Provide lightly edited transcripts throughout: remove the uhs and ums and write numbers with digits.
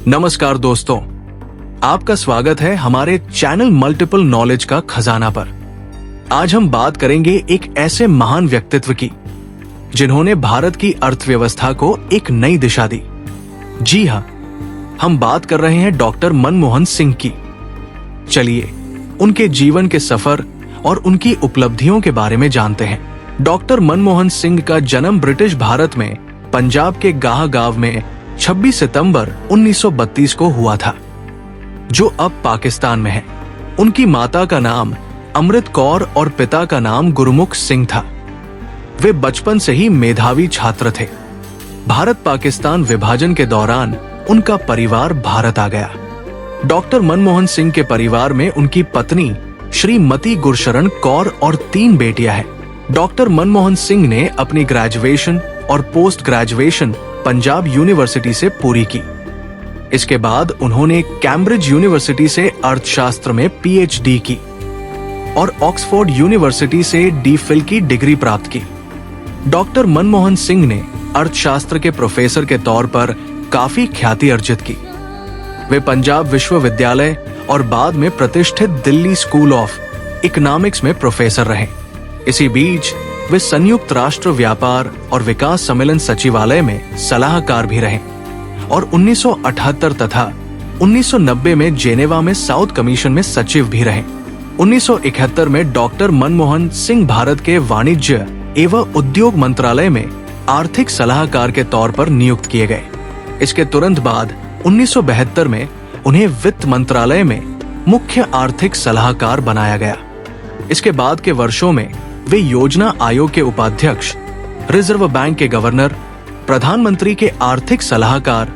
नमस्कार दोस्तों, आपका स्वागत है हमारे चैनल मल्टीपल नॉलेज का खजाना पर। आज हम बात करेंगे एक ऐसे महान व्यक्तित्व की जिन्होंने भारत की अर्थव्यवस्था को एक नई दिशा दी। जी हाँ, हम बात कर रहे हैं डॉक्टर मनमोहन सिंह की। चलिए उनके जीवन के सफर और उनकी उपलब्धियों के बारे में जानते हैं। डॉक्टर मनमोहन सिंह का जन्म ब्रिटिश भारत में पंजाब के गाह गांव में 26 सितंबर 1932 को हुआ था, जो अब पाकिस्तान में है। उनकी माता का नाम अमृत कौर और पिता का नाम गुरमुख सिंह था। वे बचपन से ही मेधावी छात्र थे। भारत पाकिस्तान विभाजन के दौरान उनका परिवार भारत आ गया। डॉक्टर मनमोहन सिंह के परिवार में उनकी पत्नी श्रीमती गुरशरण कौर और 3 बेटियां हैं। डॉक्टर मनमोहन सिंह ने अपनी ग्रेजुएशन और पोस्ट ग्रेजुएशन पंजाब यूनिवर्सिटी से पूरी की। इसके बाद उन्होंने कैम्ब्रिज यूनिवर्सिटी से अर्थशास्त्र में पीएचडी की और ऑक्सफोर्ड यूनिवर्सिटी से डीफिल की डिग्री प्राप्त की। डॉक्टर मनमोहन सिंह ने अर्थशास्त्र के प्रोफेसर के तौर पर काफी ख्याति अर्जित की। वे पंजाब विश्वविद्यालय और बाद में प्रतिष्ठित दिल्ली स्कूल ऑफ इकोनॉमिक्स में प्रोफेसर रहे। इसी बीच वे संयुक्त राष्ट्र व्यापार और विकास सम्मेलन सचिवालय में सलाहकार भी रहे और 1978 तथा 1990 में जेनेवा में साउथ कमीशन में सचिव भी रहे। 1971 में डॉक्टर मनमोहन सिंह भारत के वाणिज्य एवं उद्योग मंत्रालय में आर्थिक सलाहकार के तौर पर नियुक्त किए गए। इसके तुरंत बाद 1972 में उन्हें वित्त मंत्रालय में मुख्य आर्थिक सलाहकार बनाया गया। इसके बाद के वर्षों में वे योजना आयोग के उपाध्यक्ष, रिजर्व बैंक के गवर्नर, प्रधानमंत्री के आर्थिक सलाहकार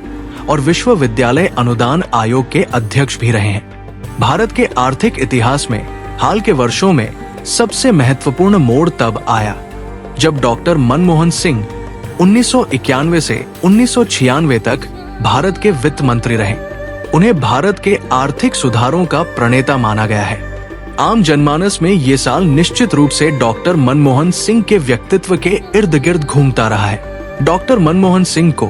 और विश्वविद्यालय अनुदान आयोग के अध्यक्ष भी रहे हैं। भारत के आर्थिक इतिहास में हाल के वर्षों में सबसे महत्वपूर्ण मोड़ तब आया जब डॉक्टर मनमोहन सिंह 1991 से 1996 तक भारत के वित्त मंत्री रहे। उन्हें भारत के आर्थिक सुधारों का प्रणेता माना गया है। आम जनमानस में ये साल निश्चित रूप से डॉक्टर मनमोहन सिंह के व्यक्तित्व के इर्द गिर्द घूमता रहा है। डॉक्टर मनमोहन सिंह को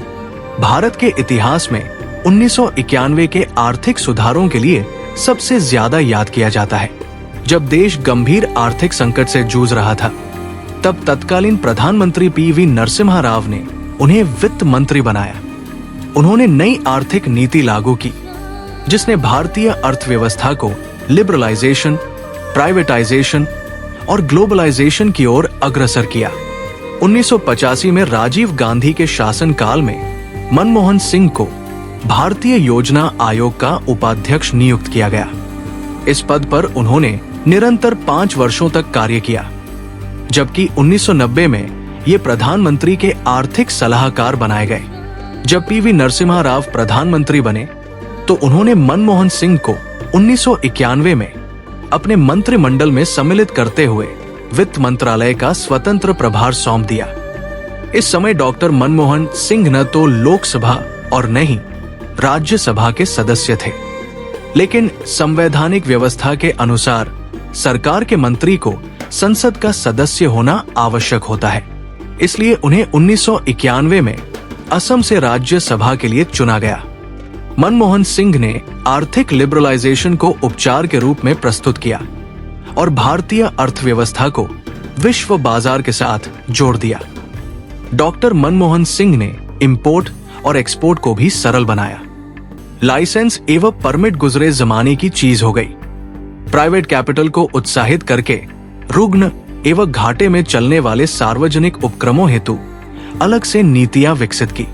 भारत के इतिहास में 1991 के आर्थिक सुधारों के लिए सबसे ज्यादा याद किया जाता है। जब देश गंभीर आर्थिक संकट से जूझ रहा था, तब तत्कालीन प्रधानमंत्री पीवी नरसिम्हा राव ने उन्हें वित्त मंत्री बनाया। उन्होंने नई आर्थिक नीति लागू की, जिसने भारतीय अर्थव्यवस्था को लिबरलाइजेशन, प्राइवेटाइजेशन और ग्लोबलाइजेशन की ओर अग्रसर किया। 1985 में राजीव गांधी के शासनकाल में मनमोहन सिंह को भारतीय योजना आयोग का उपाध्यक्ष नियुक्त किया गया। इस पद पर उन्होंने निरंतर 5 वर्षों तक कार्य किया, जबकि 1990 में ये प्रधानमंत्री के आर्थिक सलाहकार बनाए गए। जब पीवी नरसिम्हा राव प्रधानमंत्री बने, तो उन्होंने मनमोहन सिंह को 1991 में अपने मंत्रिमंडल में सम्मिलित करते हुए वित्त मंत्रालय का स्वतंत्र प्रभार सौंप दिया। इस समय डॉक्टर मनमोहन सिंह न तो लोकसभा और न ही राज्यसभा के सदस्य थे, लेकिन संवैधानिक व्यवस्था के अनुसार सरकार के मंत्री को संसद का सदस्य होना आवश्यक होता है। इसलिए उन्हें 1991 में असम से राज्यसभा के लिए चुना गया। मनमोहन सिंह ने आर्थिक लिबरलाइजेशन को उपचार के रूप में प्रस्तुत किया और भारतीय अर्थव्यवस्था को विश्व बाजार के साथ जोड़ दिया। डॉक्टर मनमोहन सिंह ने इंपोर्ट और एक्सपोर्ट को भी सरल बनाया। लाइसेंस एवं परमिट गुजरे जमाने की चीज हो गई। प्राइवेट कैपिटल को उत्साहित करके रुग्ण एवं घाटे में चलने वाले सार्वजनिक उपक्रमों हेतु अलग से नीतियां विकसित की।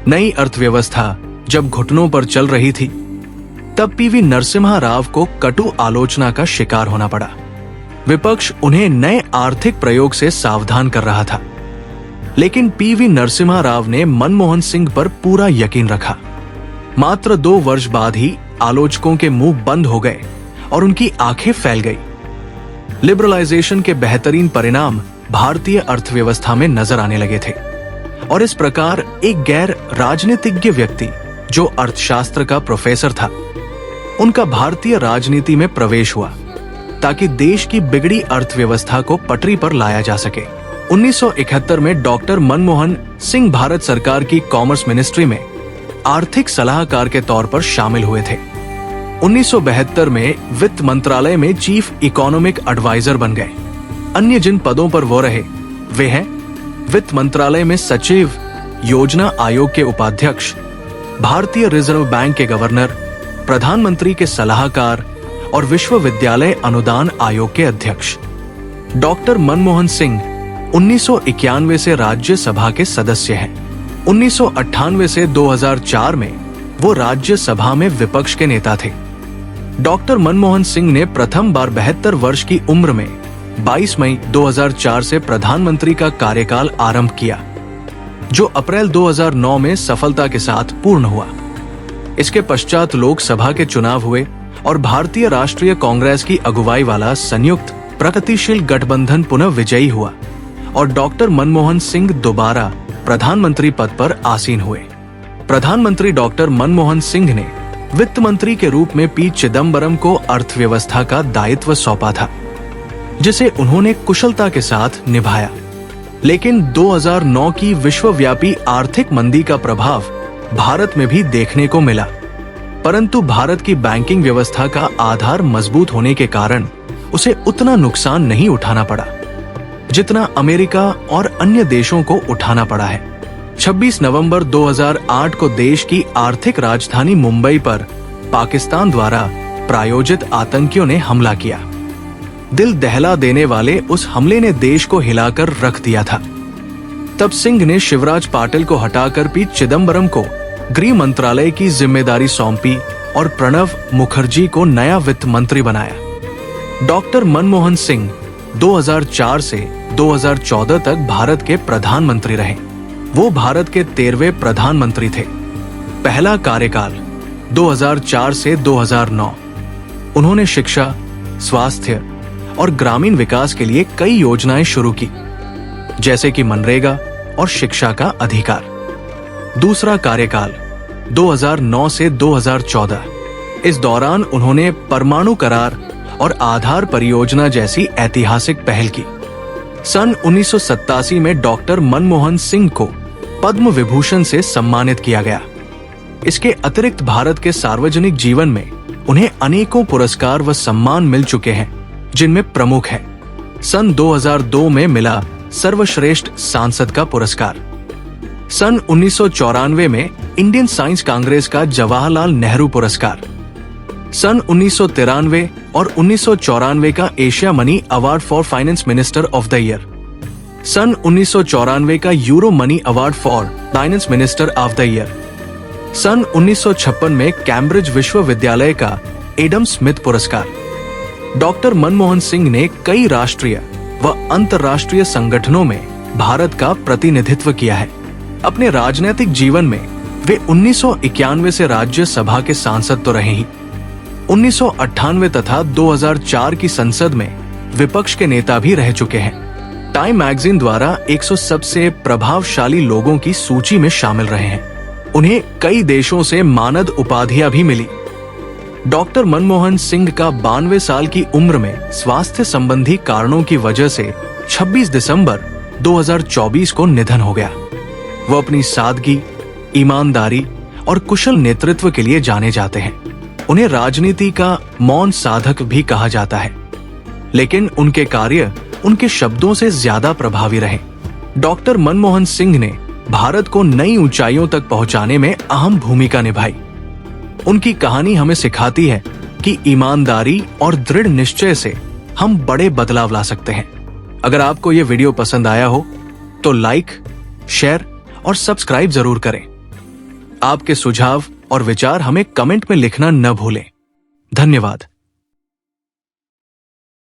नई अर्थव्यवस्था जब घुटनों पर चल रही थी, तब पीवी नरसिम्हा राव को कटु आलोचना का शिकार होना पड़ा। विपक्ष उन्हें नए आर्थिक प्रयोग से सावधान कर रहा था, लेकिन पीवी नरसिम्हा राव ने मनमोहन सिंह पर पूरा यकीन रखा। मात्र 2 वर्ष बाद ही आलोचकों के मुंह बंद हो गए और उनकी आंखें फैल गई। लिबरलाइजेशन के बेहतरीन परिणाम भारतीय अर्थव्यवस्था में नजर आने लगे थे और इस प्रकार एक गैर राजनीतिज्ञ व्यक्ति, जो अर्थशास्त्र का प्रोफेसर था, उनका भारतीय राजनीति में प्रवेश हुआ ताकि देश की बिगड़ी अर्थव्यवस्था को पटरी पर लाया जा सके। 1971 में डॉक्टर मनमोहन सिंह भारत सरकार की कॉमर्स मिनिस्ट्री में आर्थिक सलाहकार के तौर पर शामिल हुए थे। 1972 में वित्त मंत्रालय में चीफ इकोनॉमिक एडवाइजर बन गए। अन्य जिन पदों पर वो रहे वे हैं वित्त मंत्रालय में सचिव, योजना आयोग के उपाध्यक्ष, भारतीय रिजर्व बैंक के गवर्नर, प्रधानमंत्री के सलाहकार और विश्वविद्यालय अनुदान आयोग के अध्यक्ष। डॉक्टर मनमोहन सिंह 1991 से राज्यसभा के सदस्य हैं। 1998 से 2004 में वो राज्यसभा में विपक्ष के नेता थे। डॉक्टर मनमोहन सिंह ने प्रथम बार 72 वर्ष की उम्र में 22 मई 2004 से प्रधानमंत्री का कार्यकाल आरंभ किया, जो अप्रैल 2009 में सफलता के साथ पूर्ण हुआ। इसके पश्चात लोकसभा के चुनाव हुए और भारतीय राष्ट्रीय कांग्रेस की अगुवाई वाला संयुक्त प्रगतिशील गठबंधन पुनः विजयी हुआ और डॉक्टर मनमोहन सिंह दोबारा प्रधानमंत्री पद पर आसीन हुए। प्रधानमंत्री डॉक्टर मनमोहन सिंह ने वित्त मंत्री के रूप में पी चिदम्बरम को अर्थव्यवस्था का दायित्व सौंपा था, जिसे उन्होंने कुशलता के साथ निभाया। लेकिन 2009 की विश्वव्यापी आर्थिक मंदी का प्रभाव भारत में भी देखने को मिला, परंतु भारत की बैंकिंग व्यवस्था का आधार मजबूत होने के कारण उसे उतना नुकसान नहीं उठाना पड़ा जितना अमेरिका और अन्य देशों को उठाना पड़ा है। 26 नवंबर 2008 को देश की आर्थिक राजधानी मुंबई पर पाकिस्तान द्वारा प्रायोजित आतंकियों ने हमला किया। दिल दहला देने वाले उस हमले ने देश को हिलाकर रख दिया था। तब सिंह ने शिवराज पाटिल को हटाकर पी चिदम्बरम को गृह मंत्रालय की जिम्मेदारी सौंपी और प्रणब मुखर्जी को नया वित्त मंत्री बनाया। डॉक्टर मनमोहन सिंह 2004 से 2014 तक भारत के प्रधानमंत्री रहे। वो भारत के 13वें प्रधानमंत्री थे। पहला कार्यकाल 2004 से 2009। उन्होंने शिक्षा, स्वास्थ्य और ग्रामीण विकास के लिए कई योजनाएं शुरू की, जैसे कि मनरेगा और शिक्षा का अधिकार। दूसरा कार्यकाल 2009 से 2014। इस दौरान उन्होंने परमाणु करार और आधार परियोजना जैसी ऐतिहासिक पहल की। सन 1987 में डॉक्टर मनमोहन सिंह को पद्म विभूषण से सम्मानित किया गया। इसके अतिरिक्त भारत के सार्वजनिक जीवन में उन्हें अनेकों पुरस्कार व सम्मान मिल चुके हैं, जिनमें प्रमुख है सन 2002 में मिला सर्वश्रेष्ठ सांसद का पुरस्कार, सन 1994 में इंडियन साइंस कांग्रेस का जवाहरलाल नेहरू पुरस्कार, सन 1993 और 1994 का Asia money award for finance minister of the year, सन 1994 का euro money award for finance minister of the year, सन 1956 में कैम्ब्रिज विश्वविद्यालय का एडम स्मिथ पुरस्कार। डॉक्टर मनमोहन सिंह ने कई राष्ट्रीय व अंतर्राष्ट्रीय संगठनों में भारत का प्रतिनिधित्व किया है। अपने राजनीतिक जीवन में वे 1991 से राज्यसभा के सांसद तो रहे ही, 1998 तथा 2004 की संसद में विपक्ष के नेता भी रह चुके हैं। टाइम मैगजीन द्वारा 100 सबसे प्रभावशाली लोगों की सूची में शामिल रहे हैं। उन्हें कई देशों से मानद उपाधियां भी मिली। डॉक्टर मनमोहन सिंह का 92 साल की उम्र में स्वास्थ्य संबंधी कारणों की वजह से 26 दिसंबर 2024 को निधन हो गया। वो अपनी सादगी, ईमानदारी और कुशल नेतृत्व के लिए जाने जाते हैं। उन्हें राजनीति का मौन साधक भी कहा जाता है, लेकिन उनके कार्य उनके शब्दों से ज्यादा प्रभावी रहे। डॉक्टर मनमोहन सिंह ने भारत को नई ऊंचाइयों तक पहुंचाने में अहम भूमिका निभाई। उनकी कहानी हमें सिखाती है कि ईमानदारी और दृढ़ निश्चय से हम बड़े बदलाव ला सकते हैं। अगर आपको ये वीडियो पसंद आया हो तो लाइक, शेयर और सब्सक्राइब जरूर करें। आपके सुझाव और विचार हमें कमेंट में लिखना न भूलें। धन्यवाद।